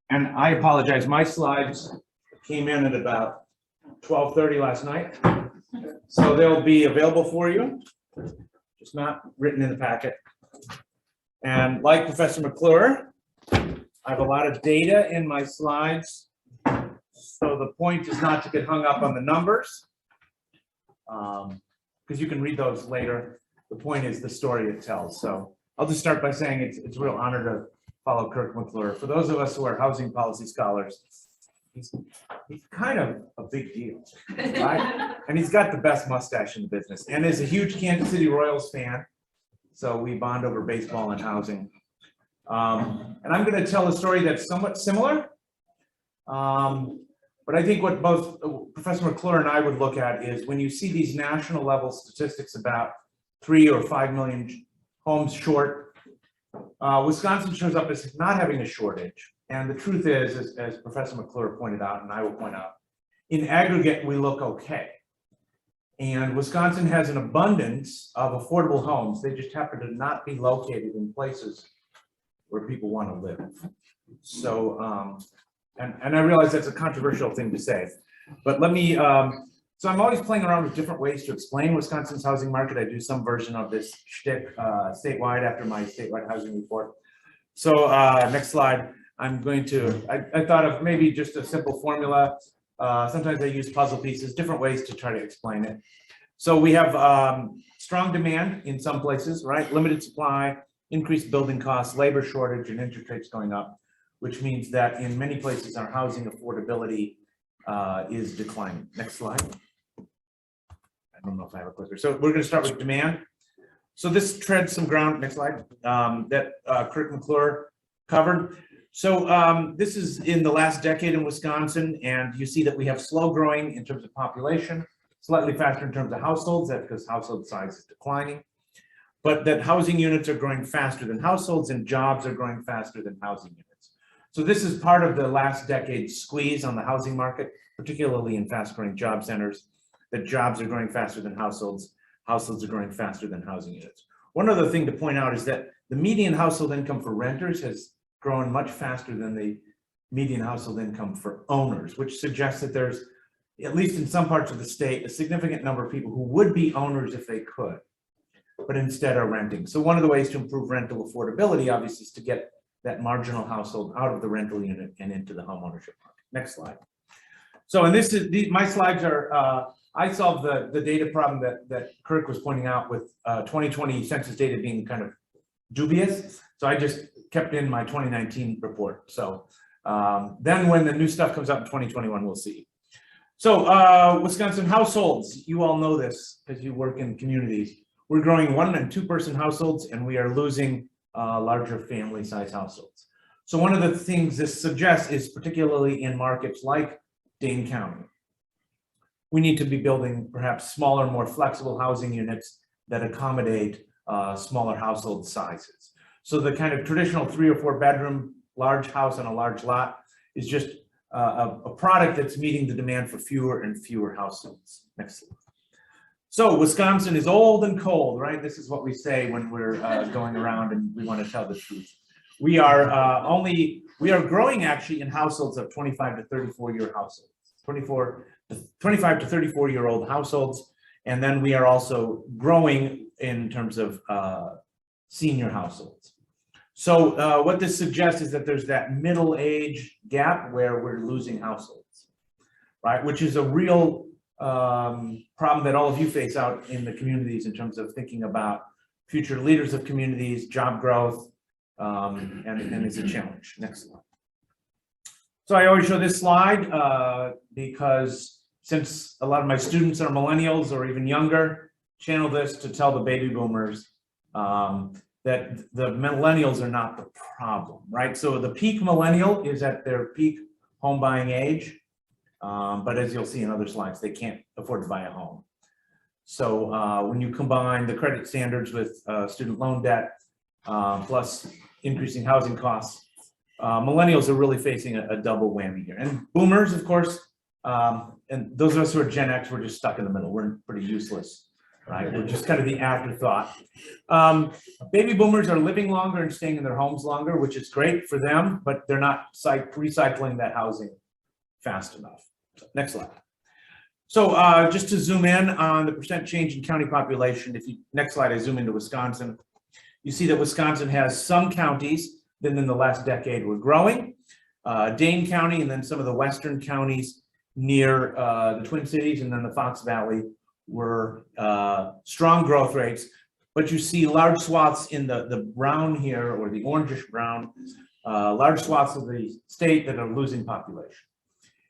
And I apologize, my slides came in at about 12:30 last night. So they'll be available for you, just not written in the packet. And like Professor McClure, I have a lot of data in my slides. So the point is not to get hung up on the numbers, because you can read those later. The point is the story it tells. So I'll just start by saying it's a real honor to follow Kurt McClure. For those of us who are housing policy scholars, he's kind of a big deal, right? And he's got the best mustache in the business and is a huge Kansas City Royals fan. So we bond over baseball and housing. And I'm going to tell a story that's somewhat similar. But I think what both Professor McClure and I would look at is when you see these national level statistics about 3 or 5 million homes short, Wisconsin shows up as not having a shortage. And the truth is, as Professor McClure pointed out, and I will point out, in aggregate, we look okay. And Wisconsin has an abundance of affordable homes. They just happen to not be located in places where people want to live. So, and I realize that's a controversial thing to say, but let me, so I'm always playing around with different ways to explain Wisconsin's housing market. I do some version of this shtick statewide after my statewide housing report. So next slide, I'm going to, I thought of maybe just a simple formula. Sometimes I use puzzle pieces, different ways to try to explain it. So we have strong demand in some places, right? Limited supply, increased building costs, labor shortage, and interest rates going up, which means that in many places our housing affordability is declining. Next slide. I don't know if I have a clicker. So we're going to start with demand. So this treads some ground, next slide, that Kurt McClure covered. So this is in the last decade in Wisconsin, and you see that we have slow growing in terms of population, slightly faster in terms of households, that's because household size is declining, but that housing units are growing faster than households and jobs are growing faster than housing units. So this is part of the last decade squeeze on the housing market, particularly in fast growing job centers, that jobs are growing faster than households, households are growing faster than housing units. One other thing to point out is that the median household income for renters has grown much faster than the median household income for owners, which suggests that there's, at least in some parts of the state, a significant number of people who would be owners if they could, but instead are renting. So one of the ways to improve rental affordability, obviously, is to get that marginal household out of the rental unit and into the home ownership market. Next slide. So, and this is, my slides are, I solved the data problem that Kirk was pointing out with 2020 census data being kind of dubious. So I just kept in my 2019 report. So then when the new stuff comes out in 2021, we'll see. So Wisconsin households, you all know this because you work in communities. We're growing 1- and 2-person households, and we are losing larger family size households. So one of the things this suggests is, particularly in markets like Dane County, we need to be building perhaps smaller, more flexible housing units that accommodate smaller household sizes. So the kind of traditional 3 or 4 bedroom large house on a large lot is just a product that's meeting the demand for fewer and fewer households. Next slide. So Wisconsin is old and cold, right? This is what we say when we're going around and we want to tell the truth. We are growing actually in households of 25 to 34 year households, 25 to 34 year old households. And then we are also growing in terms of senior households. So what this suggests is that there's that middle age gap where we're losing households, right? Which is a real problem that all of you face out in the communities in terms of thinking about future leaders of communities, job growth, and it's a challenge. Next slide. So I always show this slide because since a lot of my students are millennials or even younger, channel this to tell the baby boomers that the millennials are not the problem, right? So the peak millennial is at their peak home buying age. But as you'll see in other slides, they can't afford to buy a home. So when you combine the credit standards with student loan debt, plus increasing housing costs, millennials are really facing a double whammy here. And boomers, of course, and those of us who are Gen X, we're just stuck in the middle. We're pretty useless right? We're just kind of the afterthought. Baby boomers are living longer and staying in their homes longer, which is great for them, but they're not recycling that housing fast enough. So, next slide. So just to zoom in on the percent change in county population, next slide, I zoom into Wisconsin. You see that Wisconsin has some counties that in the last decade were growing. Dane County and then some of the western counties near the Twin Cities and then the Fox Valley were strong growth rates. But you see large swaths in the brown here, or the orangish brown, large swaths of the state that are losing population.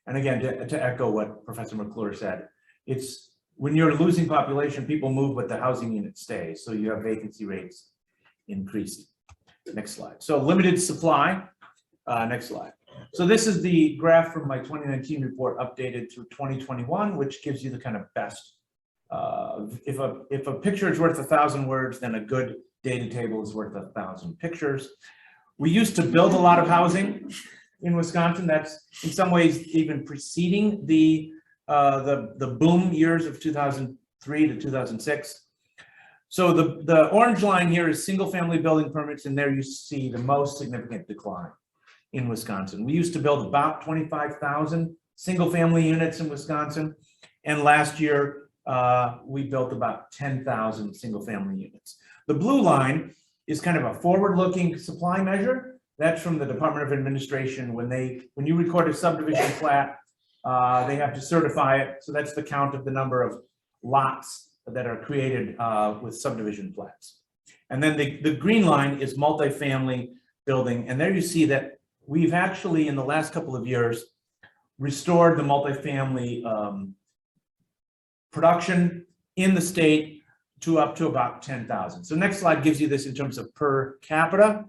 And again, to echo what Professor McClure said, it's when you're losing population, people move, but the housing unit stays. So you have vacancy rates increasing. Next slide. So limited supply. Next slide. So this is the graph from my 2019 report updated to 2021, which gives you the kind of best. If a picture is worth 1,000 words, then a good data table is worth 1,000 pictures. We used to build a lot of housing in Wisconsin. That's in some ways even preceding the boom years of 2003 to 2006. So the orange line here is single family building permits, and there you see the most significant decline in Wisconsin. We used to build about 25,000 single family units in Wisconsin, and last year we built about 10,000 single family units. The blue line is kind of a forward-looking supply measure. That's from the Department of Administration. When you record a subdivision plat, they have to certify it. So that's the count of the number of lots that are created with subdivision plats. And then the green line is multifamily building. And there you see that we've actually, in the last couple of years, restored the multifamily production in the state to up to about 10,000. So next slide gives you this in terms of per capita.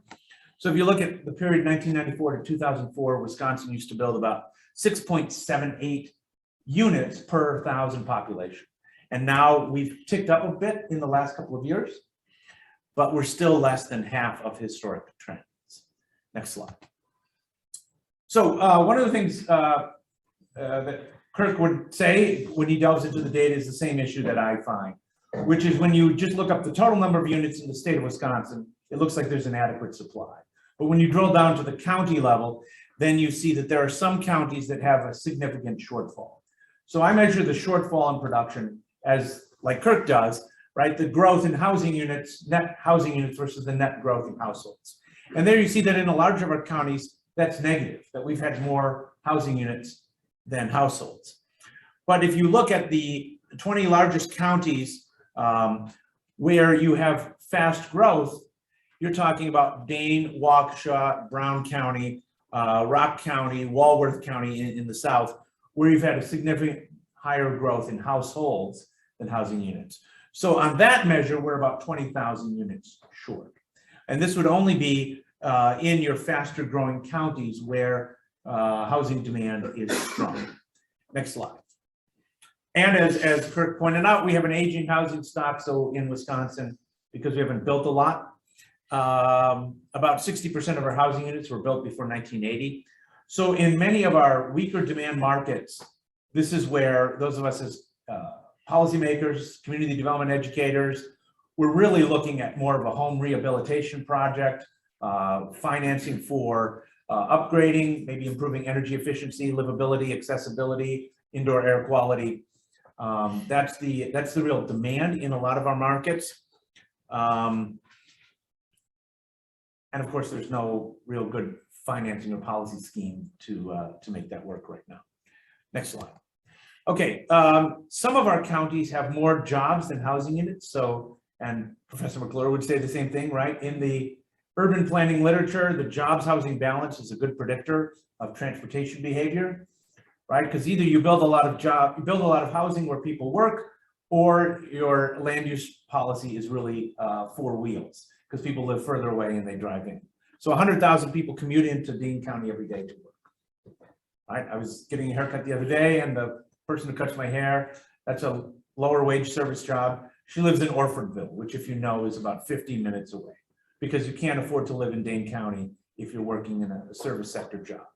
So if you look at the period 1994 to 2004, Wisconsin used to build about 6.78 units per 1,000 population. And now we've ticked up a bit in the last couple of years, but we're still less than half of historic trends. Next slide. So one of the things that Kirk would say when he delves into the data is the same issue that I find, which is when you just look up the total number of units in the state of Wisconsin, it looks like there's an adequate supply. But when you drill down to the county level, then you see that there are some counties that have a significant shortfall. So I measure the shortfall in production as, like Kirk does, right? The growth in housing units, net housing units versus the net growth in households. And there you see that in a large number of counties, that's negative, that we've had more housing units than households. But if you look at the 20 largest counties where you have fast growth, you're talking about Dane, Waukesha, Brown County, Rock County, Walworth County in the south, where you've had a significant higher growth in households than housing units. So on that measure, we're about 20,000 units short. And this would only be in your faster growing counties where housing demand is strong. Next slide. And as Kurt pointed out, we have an aging housing stock. So in Wisconsin, because we haven't built a lot, about 60% of our housing units were built before 1980. So in many of our weaker demand markets, this is where those of us as policymakers, community development educators, we're really looking at more of a home rehabilitation project, financing for upgrading, maybe improving energy efficiency, livability, accessibility, indoor air quality. That's the real demand in a lot of our markets. And of course, there's no real good financing or policy scheme to make that work right now. Next slide. Okay, some of our counties have more jobs than housing units. So, and Professor McClure would say the same thing, right? In the urban planning literature, the jobs housing balance is a good predictor of transportation behavior, right? Because either you build a lot of housing where people work, or your land use policy is really four wheels, because people live further away and they drive in. So 100,000 people commute into Dane County every day to work. Right? I was getting a haircut the other day, and the person who cuts my hair, that's a lower wage service job. She lives in Orfordville, which, if you know, is about 15 minutes away, because you can't afford to live in Dane County if you're working in a service sector job.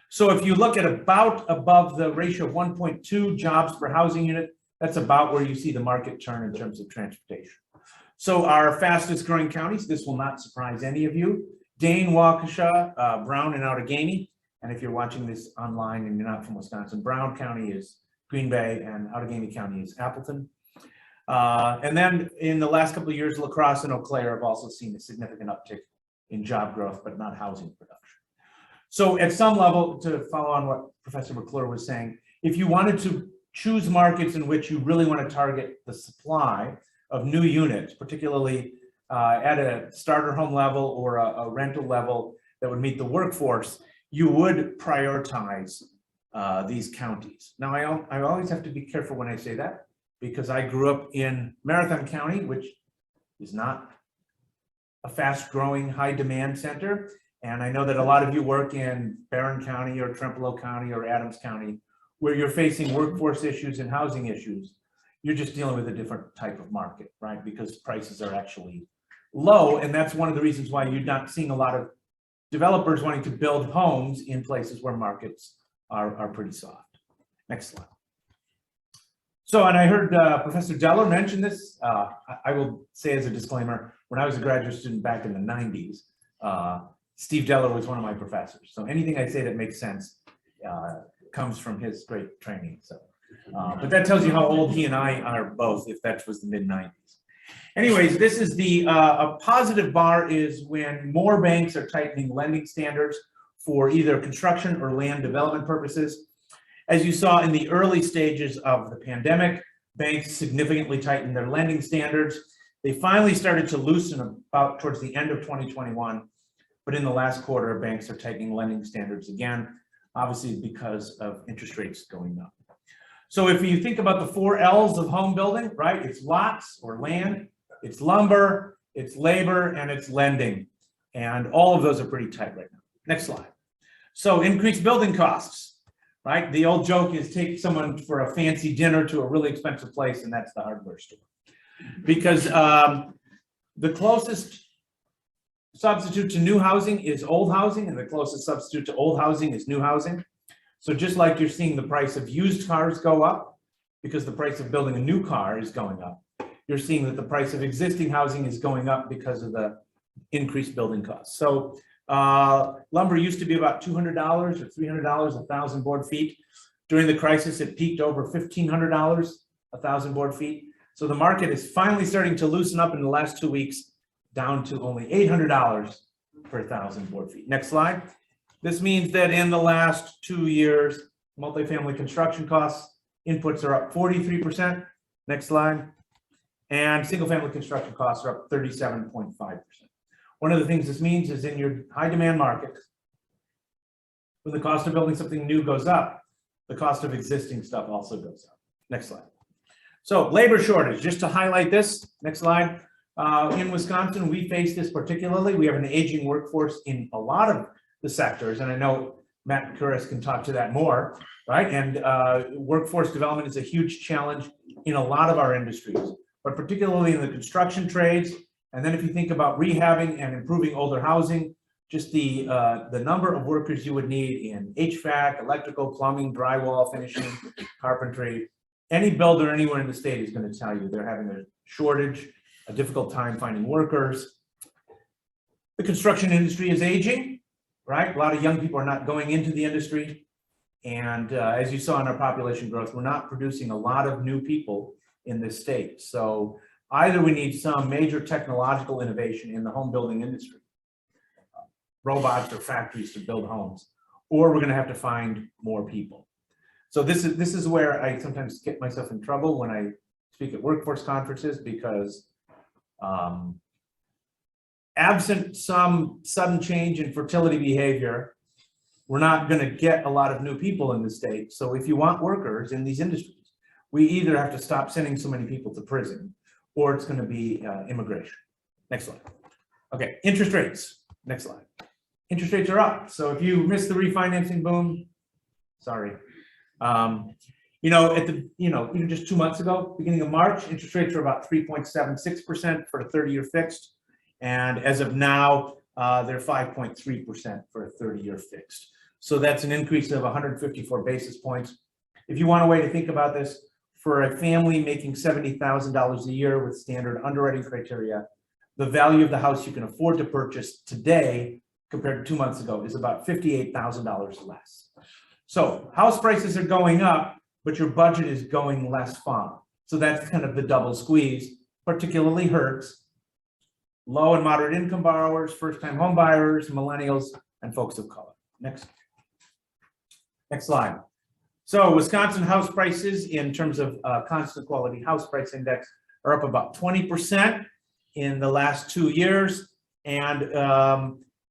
So if you look at about above the ratio of 1.2 jobs per housing unit, That's about where you see the market turn in terms of transportation. So our fastest growing counties, this will not surprise any of you: Dane, Waukesha, Brown, and Outagamie. And if you're watching this online and you're not from Wisconsin, Brown County is Green Bay and Outagamie County is Appleton. And then in the last couple of years, La Crosse and Eau Claire have also seen a significant uptick in job growth, but not housing production. So at some level, to follow on what Professor McClure was saying, if you wanted to choose markets in which you really want to target the supply of new units, particularly at a starter home level or a rental level that would meet the workforce, you would prioritize these counties. Now, I always have to be careful when I say that, because I grew up in Marathon County, which is not a fast-growing, high-demand center. And I know that a lot of you work in Barron County or Trempealeau County or Adams County, where you're facing workforce issues and housing issues. You're just dealing with a different type of market, right? Because prices are actually low. And that's one of the reasons why you're not seeing a lot of developers wanting to build homes in places where markets are pretty soft. Next slide. So, and I heard Professor Deller mention this. I will say as a disclaimer, when I was a graduate student back in the 90s, Steve Deller was one of my professors. So anything I say that makes sense comes from his great training. So, but that tells you how old he and I are both, if that was the mid-90s. Anyways, this is the, a positive bar is when more banks are tightening lending standards for either construction or land development purposes. As you saw in the early stages of the pandemic, banks significantly tightened their lending standards. They finally started to loosen about towards the end of 2021, but in the last quarter, banks are tightening lending standards again, obviously because of interest rates going up. So if you think about the 4 L's of home building, right, it's lots or land, it's lumber, it's labor, and it's lending. And all of those are pretty tight right now. Next slide. So increased building costs, right? The old joke is take someone for a fancy dinner to a really expensive place, and that's the hardware store. Because the closest substitute to new housing is old housing, and the closest substitute to old housing is new housing. So just like you're seeing the price of used cars go up because the price of building a new car is going up, you're seeing that the price of existing housing is going up because of the increased building costs. So lumber used to be about $200 or $300 a thousand board feet. During the crisis, it peaked over $1,500 a thousand board feet. So the market is finally starting to loosen up in the last 2 weeks, down to only $800 per thousand board feet. Next slide. This means that in the last 2 years, multifamily construction costs, inputs are up 43%. Next slide. And single family construction costs are up 37.5%. One of the things this means is in your high demand market, when the cost of building something new goes up, the cost of existing stuff also goes up. Next slide. So labor shortage, just to highlight this, next slide. In Wisconsin, we face this particularly. We have an aging workforce in a lot of the sectors, and I know Matt Kuris can talk to that more, right? And workforce development is a huge challenge in a lot of our industries, but particularly in the construction trades. And then if you think about rehabbing and improving older housing, just the number of workers you would need in HVAC, electrical, plumbing, drywall, finishing, carpentry. Any builder anywhere in the state is going to tell you they're having a shortage, a difficult time finding workers. The construction industry is aging, right? A lot of young people are not going into the industry. And as you saw in our population growth, we're not producing a lot of new people in this state. So either we need some major technological innovation in the home building industry, robots or factories to build homes, or we're going to have to find more people. So this is where I sometimes get myself in trouble when I speak at workforce conferences, because absent some sudden change in fertility behavior, we're not going to get a lot of new people in the state. So if you want workers in these industries, we either have to stop sending so many people to prison, or it's going to be immigration. Next slide. Okay, interest rates. Next slide. Interest rates are up. So if you missed the refinancing boom, sorry. You know, even just 2 months ago, beginning of March, interest rates were about 3.76% for a 30-year fixed. And as of now, they're 5.3% for a 30-year fixed. So that's an increase of 154 basis points. If you want a way to think about this, for a family making $70,000 a year with standard underwriting criteria, the value of the house you can afford to purchase today compared to 2 months ago is about $58,000 less. So house prices are going up, but your budget is going less far. So that's kind of the double squeeze, particularly hurts low and moderate income borrowers, first-time home buyers, millennials, and folks of color. Next slide. So Wisconsin house prices in terms of constant quality house price index are up about 20% in the last 2 years, and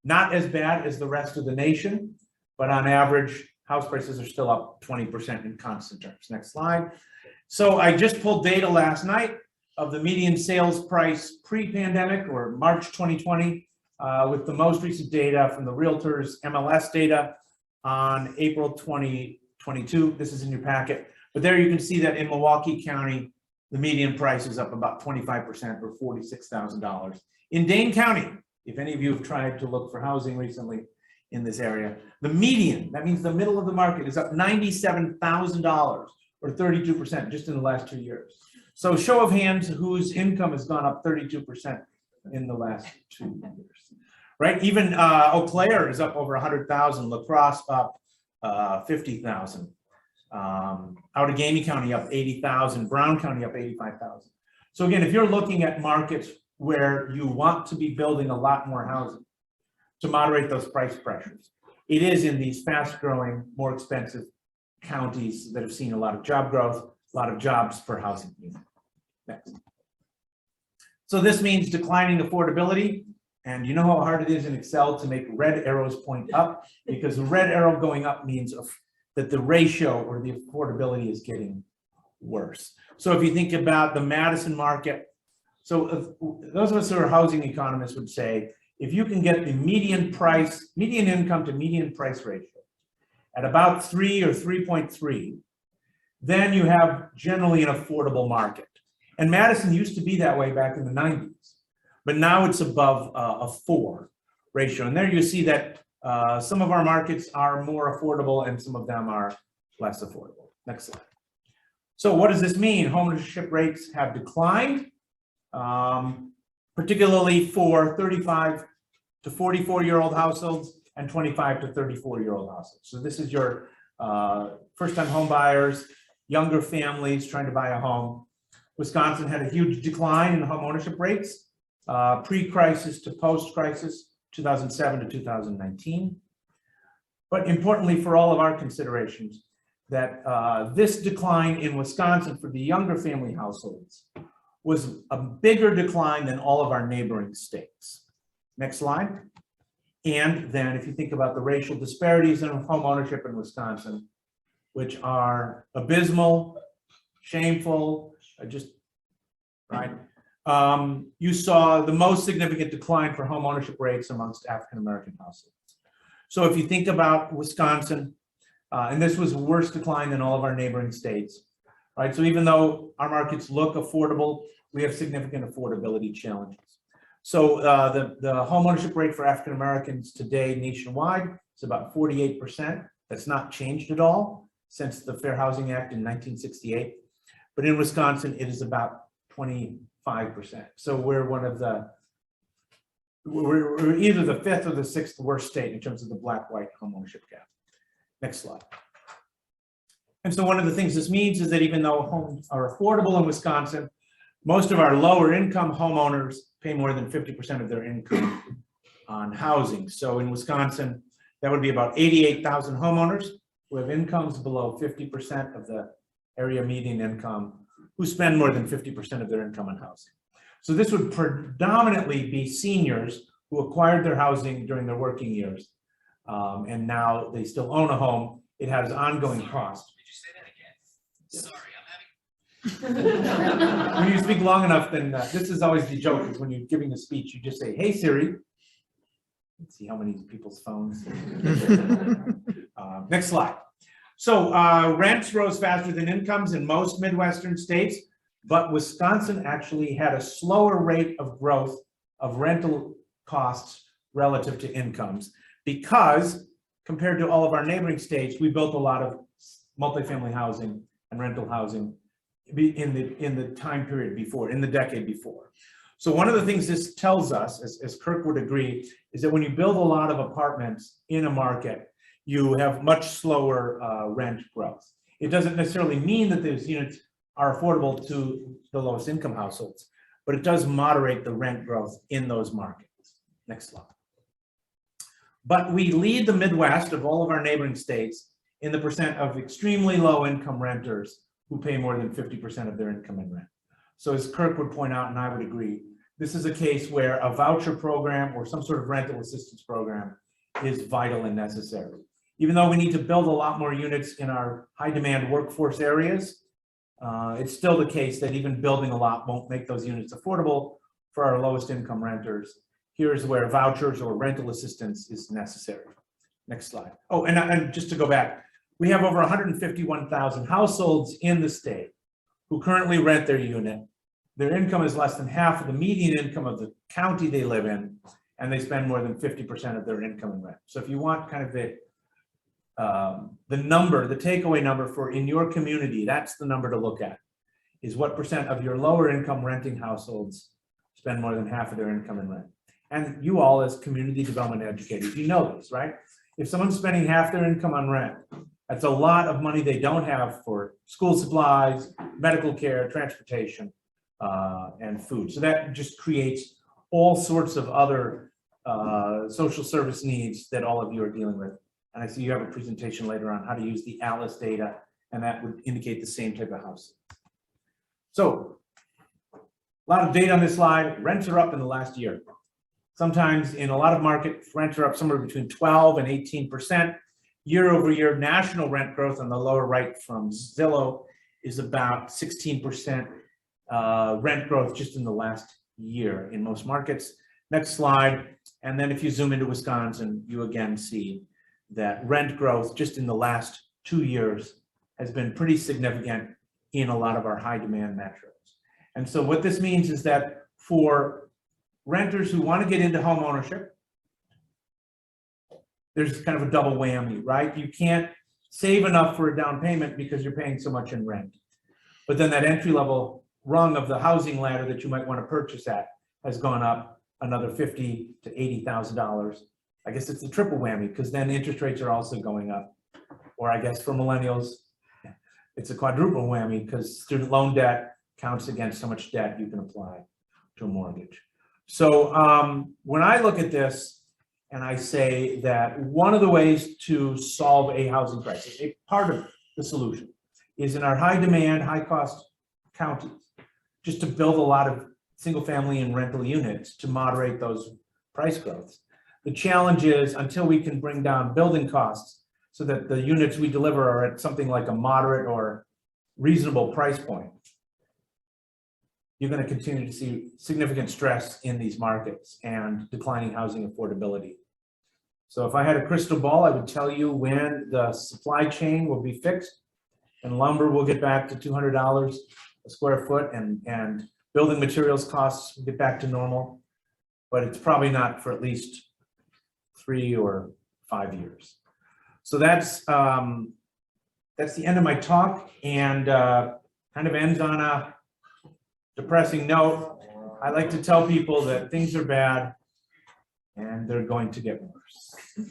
not as bad as the rest of the nation, but on average, house prices are still up 20% in constant terms. Next slide. So I just pulled data last night of the median sales price pre-pandemic, or March 2020, with the most recent data from the Realtors MLS data on April 2022. This is in your packet, but there you can see that in Milwaukee County, the median price is up about 25%, or $46,000. In Dane County, if any of you have tried to look for housing recently in this area, the median, that means the middle of the market, is up $97,000, or 32% just in the last 2 years. So show of hands, whose income has gone up 32% in the last 2 years, right? Even Eau Claire is up over 100,000, La Crosse up 50,000, Outagamie County up 80,000, Brown County up 85,000. So again, if you're looking at markets where you want to be building a lot more housing to moderate those price pressures, it is in these fast-growing, more expensive counties that have seen a lot of job growth, a lot of jobs per housing unit. Next. So this means declining affordability, and you know how hard it is in Excel to make red arrows point up, because the red arrow going up means that the ratio or the affordability is getting worse. So if you think about the Madison market, so those of us who are housing economists would say, if you can get the median income to median price ratio at about 3 or 3.3, then you have generally an affordable market. And Madison used to be that way back in the 90s, but now it's above a 4 ratio. And there you see that some of our markets are more affordable and some of them are less affordable. Next slide. So what does this mean? Homeownership rates have declined, particularly for 35 to 44-year-old households and 25 to 34-year-old households. So this is your first-time home buyers, younger families trying to buy a home. Wisconsin had a huge decline in home ownership rates, pre-crisis to post-crisis, 2007 to 2019. But importantly for all of our considerations, that this decline in Wisconsin for the younger family households was a bigger decline than all of our neighboring states. Next slide. And then if you think about the racial disparities in home ownership in Wisconsin, which are abysmal, shameful, right? You saw the most significant decline for home ownership rates amongst African-American households. So if you think about Wisconsin, and this was a worse decline than all of our neighboring states, right? So even though our markets look affordable, we have significant affordability challenges. So the home ownership rate for African-Americans today nationwide is about 48%. That's not changed at all since the Fair Housing Act in 1968. But in Wisconsin, it is about 25%. So we're we're either the 5th or the 6th worst state in terms of the black-white home ownership gap. Next slide. And so one of the things this means is that even though homes are affordable in Wisconsin, most of our lower income homeowners pay more than 50% of their income on housing. So in Wisconsin, that would be about 88,000 homeowners who have incomes below 50% of the area median income, who spend more than 50% of their income on housing. So this would predominantly be seniors who acquired their housing during their working years, and now they still own a home. It has ongoing costs. Did you say that again? Yes. Sorry, I'm having. When you speak long enough, then this is always the joke, is when you're giving a speech, you just say, "Hey Siri." Let's see how many people's phones. Next slide. So rents rose faster than incomes in most Midwestern states, but Wisconsin actually had a slower rate of growth of rental costs relative to incomes, because compared to all of our neighboring states, we built a lot of multifamily housing and rental housing in the time period before, in the decade before. So one of the things this tells us, as Kirk would agree, is that when you build a lot of apartments in a market, you have much slower rent growth. It doesn't necessarily mean that those units are affordable to the lowest income households, but it does moderate the rent growth in those markets. Next slide. But we lead the Midwest of all of our neighboring states in the percent of extremely low income renters who pay more than 50% of their income in rent. So as Kirk would point out, and I would agree, this is a case where a voucher program or some sort of rental assistance program is vital and necessary. Even though we need to build a lot more units in our high demand workforce areas, it's still the case that even building a lot won't make those units affordable for our lowest income renters. Here's where vouchers or rental assistance is necessary. Next slide. Oh, and just to go back, we have over 151,000 households in the state who currently rent their unit. Their income is less than half of the median income of the county they live in, and they spend more than 50% of their income in rent. So if you want kind of the number, the takeaway number for in your community, that's the number to look at, is what percent of your lower income renting households spend more than half of their income in rent. And you all as community development educators, you know this, right? If someone's spending half their income on rent, that's a lot of money they don't have for school supplies, medical care, transportation, and food. So that just creates all sorts of other social service needs that all of you are dealing with. And I see you have a presentation later on how to use the ALICE data, and that would indicate the same type of house. So a lot of data on this slide. Rents are up in the last year. Sometimes in a lot of markets, rents are up somewhere between 12 and 18%. Year over year, national rent growth on the lower right from Zillow is about 16% rent growth just in the last year in most markets. Next slide. And then if you zoom into Wisconsin, you again see that rent growth just in the last 2 years has been pretty significant in a lot of our high demand metros. And so what this means is that for renters who want to get into home ownership, there's kind of a double whammy, right? You can't save enough for a down payment because you're paying so much in rent. But then that entry level rung of the housing ladder that you might want to purchase at has gone up another $50,000 to $80,000. I guess it's a triple whammy because then interest rates are also going up. Or I guess for millennials, it's a quadruple whammy because student loan debt counts against how much debt you can apply to a mortgage. So when I look at this and I say that one of the ways to solve a housing crisis, a part of the solution, is in our high demand, high cost counties, just to build a lot of single family and rental units to moderate those price growths. The challenge is until we can bring down building costs so that the units we deliver are at something like a moderate or reasonable price point, you're going to continue to see significant stress in these markets and declining housing affordability. So if I had a crystal ball, I would tell you when the supply chain will be fixed and lumber will get back to $200 a square foot and building materials costs will get back to normal, but it's probably not for at least 3 or 5 years. So that's the end of my talk, and kind of ends on a depressing note. I like to tell people that things are bad and they're going to get worse. And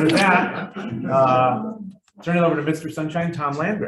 with that, turn it over to Mr. Sunshine, Tom Landgren.